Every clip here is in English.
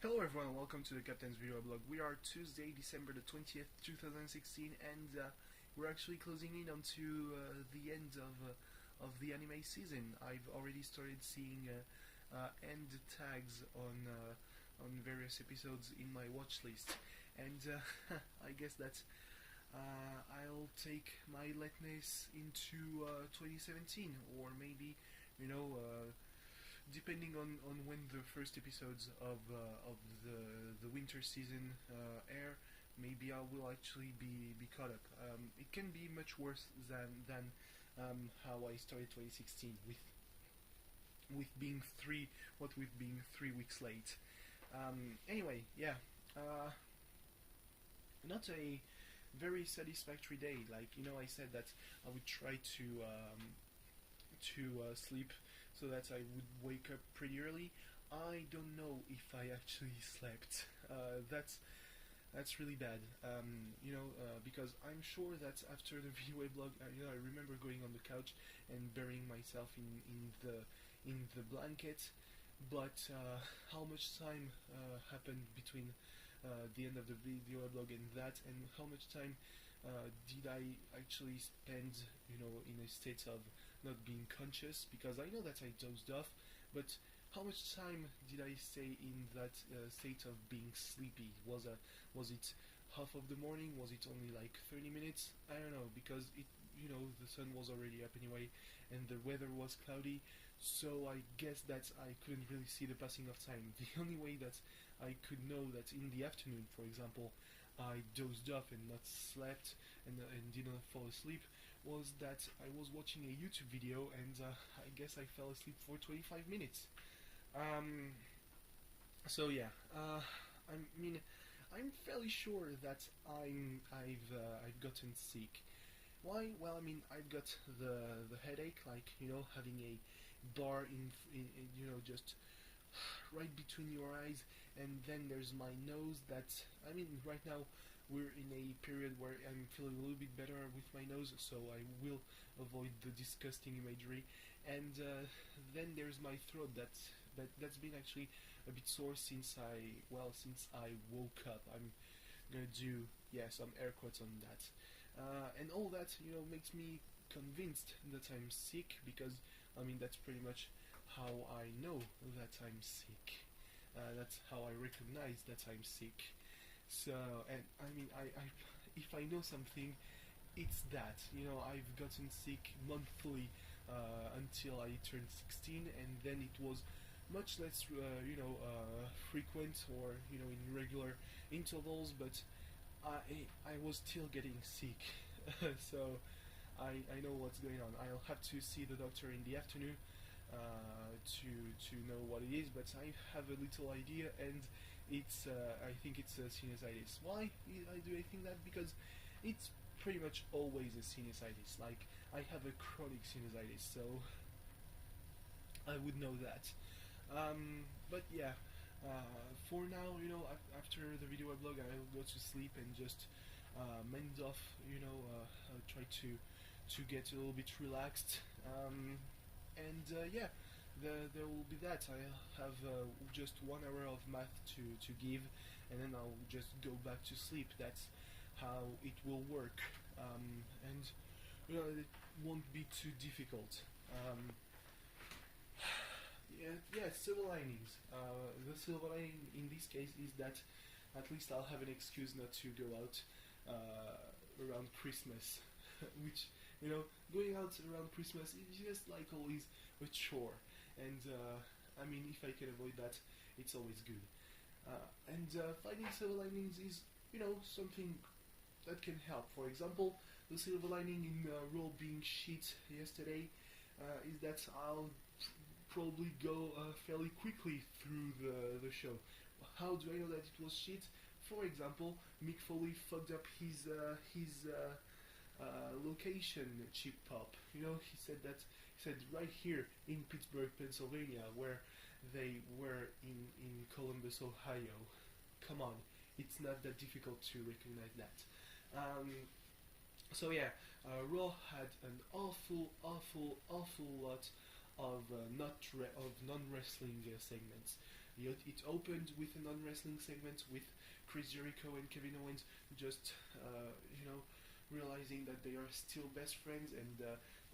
Hello everyone, welcome to the Captain's Video Blog. We are Tuesday, December the 20th, 2016, and we're actually closing in onto the end of the anime season. I've already started seeing end tags on various episodes in my watch list, and I guess that I'll take my latness into 2017, or maybe, you know, depending on when the first episodes of the winter season air, maybe I will actually be caught up. It can be much worse than how I started 2016 with being being 3 weeks late. Anyway, yeah, not a very satisfactory day. Like, I said that I would try to sleep so that I would wake up pretty early. I don't know if I actually slept. That's really bad. Because I'm sure that after the videoweblog, I remember going on the couch and burying myself in the blanket. But how much time happened between the end of the videoweblog and that, and how much time did I actually spend, in a state of not being conscious? Because I know that I dozed off, but how much time did I stay in that state of being sleepy? Was it half of the morning? Was it only like 30 minutes? I don't know, because the sun was already up anyway, and the weather was cloudy, so I guess that I couldn't really see the passing of time. The only way that I could know that in the afternoon, for example, I dozed off and not slept and didn't fall asleep was that I was watching a YouTube video, and I guess I fell asleep for 25 minutes. So yeah, I'm fairly sure that I've gotten sick. Why? Well, I've got the headache, like, having a bar in just right between your eyes, and then there's my nose. Right now we're in a period where I'm feeling a little bit better with my nose, so I will avoid the disgusting imagery. And then there's my throat that's been actually a bit sore since I woke up. I'm gonna do, some air quotes on that, and all that makes me convinced that I'm sick, because that's pretty much how I know that I'm sick. That's how I recognize that I'm sick. So, and I if I know something, it's that I've gotten sick monthly until I turned 16, and then it was much less frequent, or in regular intervals, but I was still getting sick. So I know what's going on. I'll have to see the doctor in the afternoon to know what it is, but I have a little idea, and it's I think it's a sinusitis. Why do I think that? Because it's pretty much always a sinusitis. Like, I have a chronic sinusitis, so I would know that. But yeah, for now, after the video blog, I'll go to sleep and just mend off, try to get a little bit relaxed, and yeah, there will be that. I have just 1 hour of math to give, and then I'll just go back to sleep. That's how it will work, and it won't be too difficult. Yeah, silver linings. The silver lining in this case is that at least I'll have an excuse not to go out around Christmas, which, going out around Christmas is just like always a chore, and if I can avoid that, it's always good. And finding silver linings is, something that can help. For example, the silver lining in Roll being shit yesterday is that I'll probably go fairly quickly through the show. How do I know that it was shit? For example, Mick Foley fucked up his location chip pop. He said right here in Pittsburgh, Pennsylvania, where they were in Columbus, Ohio. Come on, it's not that difficult to recognize that. So yeah, Raw had an awful lot of non-wrestling segments. It opened with a non-wrestling segment with Chris Jericho and Kevin Owens just realizing that they are still best friends, and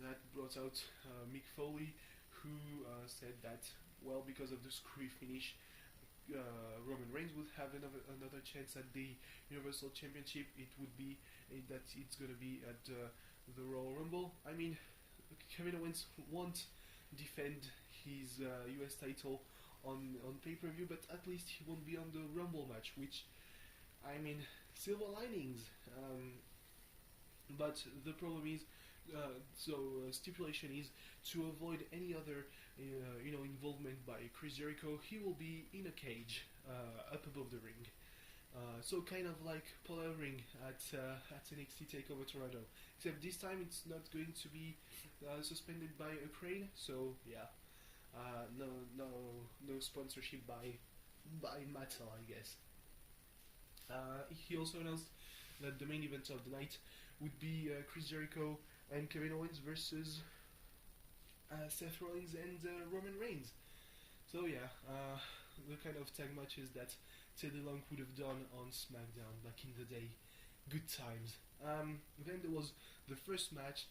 that brought out Mick Foley, who said that, well, because of the screwy finish, Roman Reigns would have another chance at the Universal Championship. It would be that it's gonna be at the Royal Rumble. I mean, Kevin Owens won't defend his US title on pay-per-view, but at least he won't be on the Rumble match, which, I mean, silver linings. But the problem is, stipulation is to avoid any other, involvement by Chris Jericho. He will be in a cage up above the ring. So kind of like Paul Ellering at NXT Takeover Toronto, except this time it's not going to be suspended by a crane. So yeah, no sponsorship by Mattel, I guess. He also announced that the main event of the night would be Chris Jericho and Kevin Owens versus Seth Rollins and Roman Reigns. So yeah, the kind of tag matches that Teddy Long would have done on SmackDown back in the day. Good times. Then there was the first match.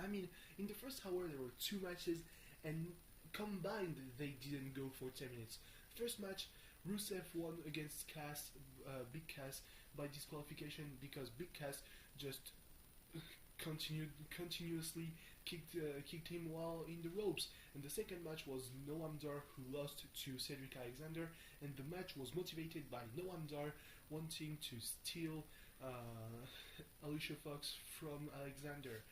I mean, in the first hour there were two matches, and combined they didn't go for 10 minutes. First match, Rusev won against Big Cass by disqualification because Big Cass just continuously kicked him while in the ropes. And the second match was Noam Dar, who lost to Cedric Alexander, and the match was motivated by Noam Dar wanting to steal Alicia Fox from Alexander.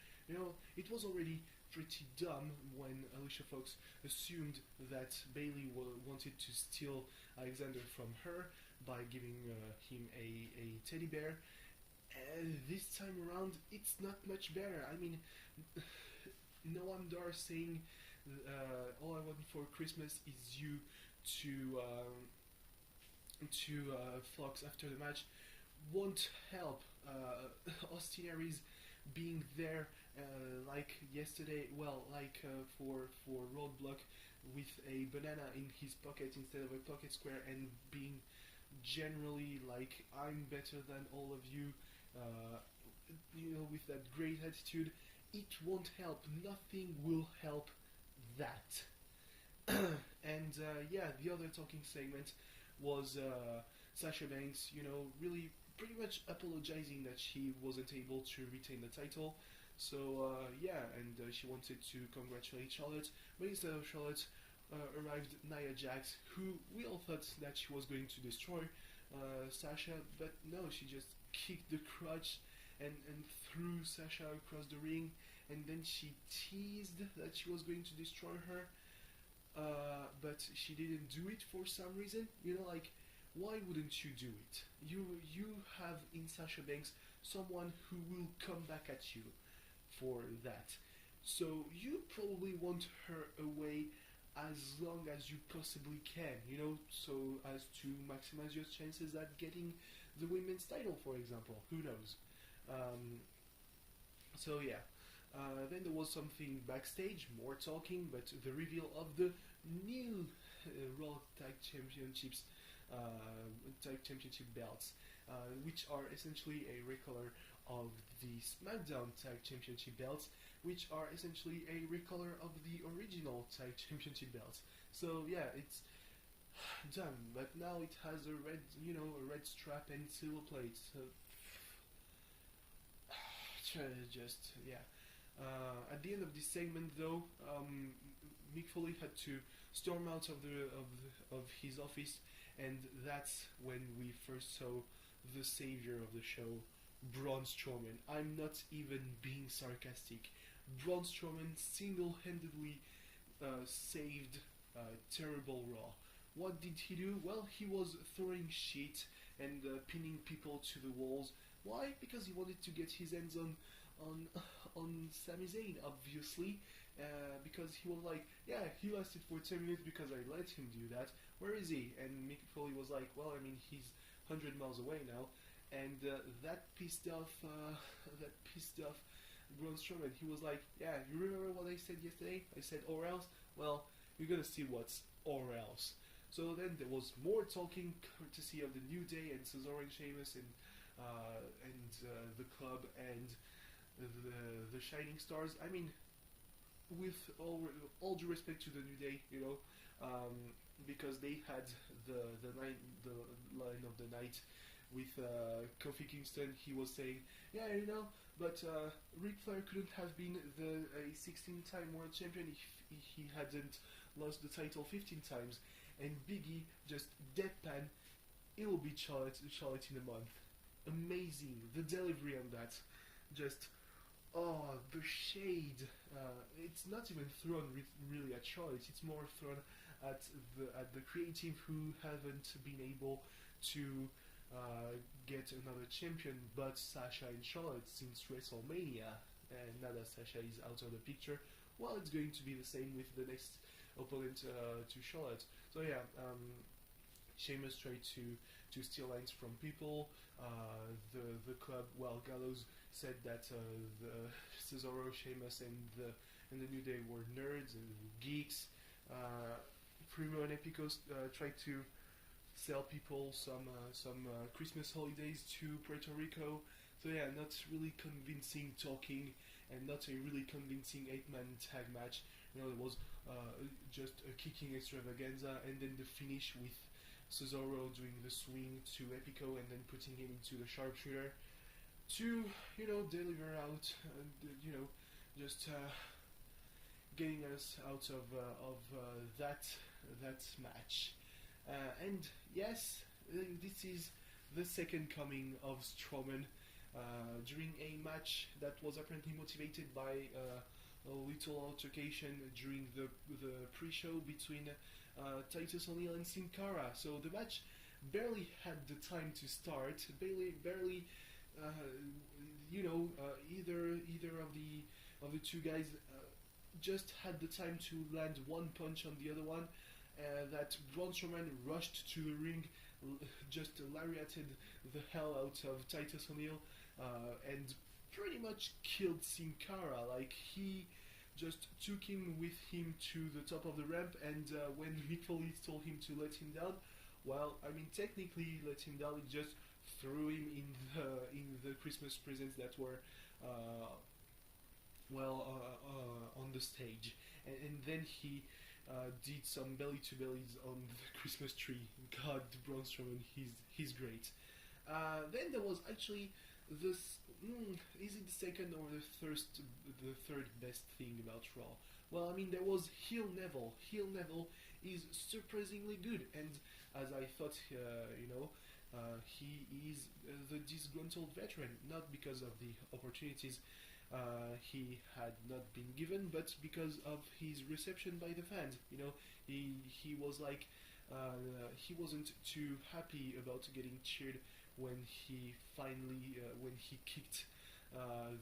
It was already pretty dumb when Alicia Fox assumed that Bayley wanted to steal Alexander from her by giving him a teddy bear. This time around, it's not much better. I mean, Noam Dar saying, all I want for Christmas is you to Fox after the match won't help. Austin Aries being there like yesterday, for Roadblock with a banana in his pocket instead of a pocket square, and being generally like, I'm better than all of you, with that great attitude, it won't help. Nothing will help that. And the other talking segment was Sasha Banks, really pretty much apologizing that she wasn't able to retain the title. So and she wanted to congratulate Charlotte, but instead of Charlotte arrived Nia Jax, who we all thought that she was going to destroy Sasha, but no, she just kicked the crotch and threw Sasha across the ring, and then she teased that she was going to destroy her, but she didn't do it for some reason. Why wouldn't you do it? You have in Sasha Banks someone who will come back at you for that. So you probably want her away as long as you possibly can, so as to maximize your chances at getting the women's title, for example. Who knows? Then there was something backstage, more talking, but the reveal of the new Raw Tag Championships, Tag Championship belts, which are essentially a recolor of the SmackDown Tag Championship belts, which are essentially a recolor of the original Tag Championship belts. So yeah, it's done, but now it has a red strap and silver plates. So at the end of this segment, though, Mick Foley had to storm out of his office, and that's when we first saw the savior of the show, Braun Strowman. I'm not even being sarcastic. Braun Strowman single-handedly saved terrible Raw. What did he do? Well, he was throwing shit and pinning people to the walls. Why? Because he wanted to get his hands on Sami Zayn, obviously, because he was like, yeah, he lasted for 10 minutes because I let him do that. Where is he? And Mick Foley was like, well, I mean, he's 100 miles away now, and that pissed off Braun Strowman. He was like, yeah, you remember what I said yesterday? I said or else. Well, you're gonna see what's or else. So then there was more talking, courtesy of the New Day and Cesaro and Sheamus and the club and the Shining Stars. I mean, with all due respect to the New Day, because they had the line of the night with Kofi Kingston. He was saying, yeah, but Ric Flair couldn't have been a 16-time world champion if he hadn't lost the title 15 times. And Biggie just deadpan, it will be Charlotte in a month. Amazing, the delivery on that, just the shade. It's not even thrown really at Charlotte. It's more thrown at the creative who haven't been able to get another champion but Sasha and Charlotte since WrestleMania. And now that Sasha is out of the picture, well, it's going to be the same with the next opponent to Charlotte. So yeah, Sheamus tried to steal lines from people. The club, well, Gallows said that the Cesaro, Sheamus, and the New Day were nerds and geeks. Primo and Epico tried to sell people some Christmas holidays to Puerto Rico. So yeah, not really convincing talking and not a really convincing 8-man tag match. There was just a kicking extravaganza, and then the finish with Cesaro doing the swing to Epico and then putting him into the sharpshooter to deliver out just getting us out of that match. And yes, this is the second coming of Strowman during a match that was apparently motivated by a little altercation during the pre-show between Titus O'Neil and Sin Cara. So the match barely had the time to start. Barely, either of the two guys just had the time to land one punch on the other one. That Braun Strowman rushed to the ring, just lariated the hell out of Titus O'Neil, and pretty much killed Sin Cara. Like, he just took him with him to the top of the ramp, and when Mick Foley told him to let him down, well, I mean, technically let him down. He just threw him in the Christmas presents that were on the stage, and then he did some belly to bellies on the Christmas tree. God, Braun Strowman, he's great. Then there was actually this. Is it the second or the third best thing about Raw? Well, I mean, there was Heel Neville. Heel Neville is surprisingly good, and as I thought, he is the disgruntled veteran, not because of the opportunities he had not been given, but because of his reception by the fans. He was like, he wasn't too happy about getting cheered when he finally kicked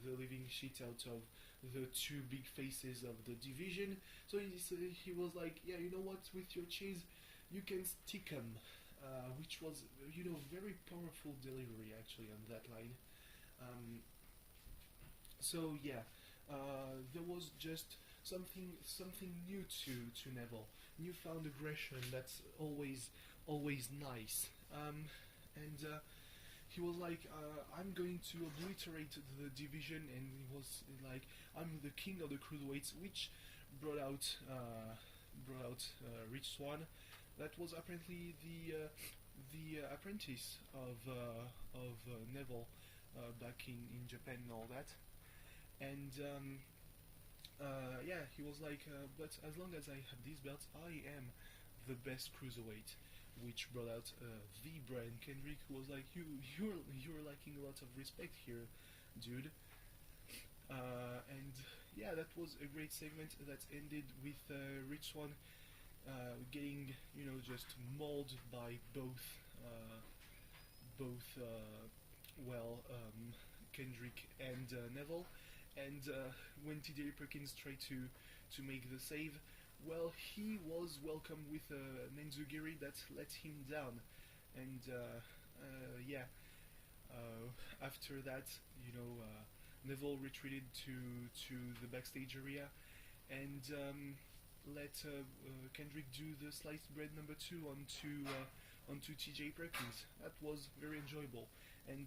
the living shit out of the two big faces of the division. So he was like, yeah, you know what, with your cheese you can stick 'em, which was very powerful delivery actually on that line. So yeah, there was just something new to Neville, newfound aggression. That's always nice. And he was like, I'm going to obliterate the division, and he was like, I'm the king of the cruiserweights, which brought out Rich Swann. That was apparently the apprentice of Neville back in Japan and all that. And yeah, he was like, but as long as I have these belts, I am the best cruiserweight. Which brought out the Brian Kendrick, who was like, you're lacking a lot of respect here, dude. And yeah, that was a great segment that ended with Rich Swann getting just mauled by both Kendrick and Neville. And when T.J. Perkins tried to make the save, well, he was welcomed with an enzugiri that let him down. And yeah, after that, Neville retreated to the backstage area, and let Kendrick do the sliced bread number 2 onto TJ Perkins. That was very enjoyable. And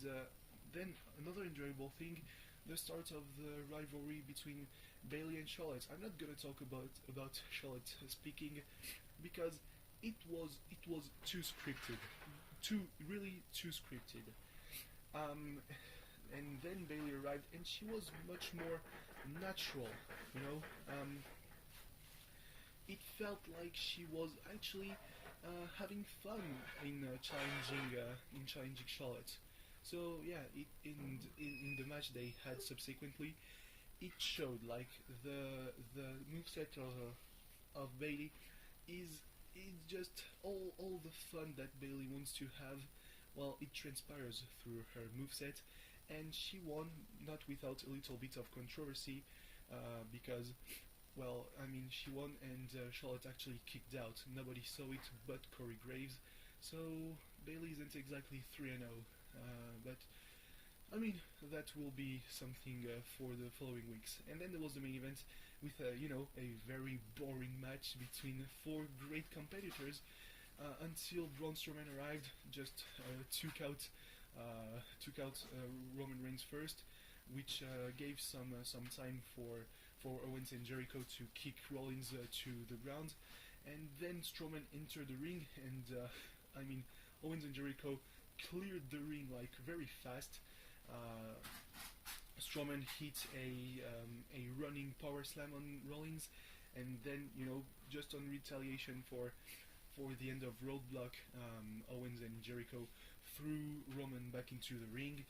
then another enjoyable thing, the start of the rivalry between Bailey and Charlotte. I'm not gonna talk about Charlotte speaking because it was too scripted, too scripted. Um, and then Bailey arrived, and she was much more natural. You know, it felt like she was actually having fun in challenging Charlotte. So yeah, in the match they had subsequently, it showed like the moveset of Bailey is just all the fun that Bailey wants to have. Well, it transpires through her moveset, and she won not without a little bit of controversy, because, well, I mean, she won and Charlotte actually kicked out. Nobody saw it but Corey Graves, so Bailey isn't exactly 3-0, but I mean, that will be something for the following weeks. And then there was the main event with, a very boring match between four great competitors until Braun Strowman arrived, just took out Roman Reigns first, which gave some time for Owens and Jericho to kick Rollins to the ground, and then Strowman entered the ring, and I mean, Owens and Jericho cleared the ring like very fast. Uh, Strowman hit a running power slam on Rollins, and then just on retaliation for the end of Roadblock, Owens and Jericho threw Roman back into the ring,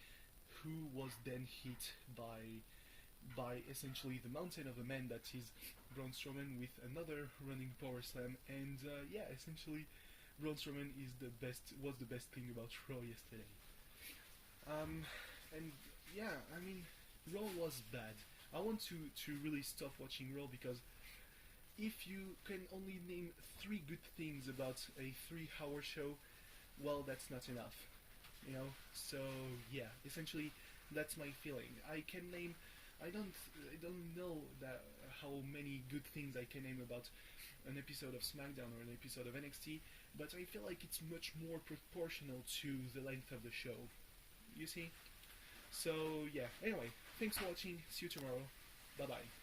who was then hit by essentially the mountain of a man that is Braun Strowman with another running power slam, and yeah, essentially Braun Strowman was the best thing about Raw yesterday. And yeah, I mean, Raw was bad. I want to really stop watching Raw because if you can only name 3 good things about a 3-hour show, well, that's not enough, So yeah, essentially, that's my feeling. I don't know that how many good things I can name about an episode of SmackDown or an episode of NXT, but I feel like it's much more proportional to the length of the show. You see? So yeah, anyway, thanks for watching, see you tomorrow, bye bye.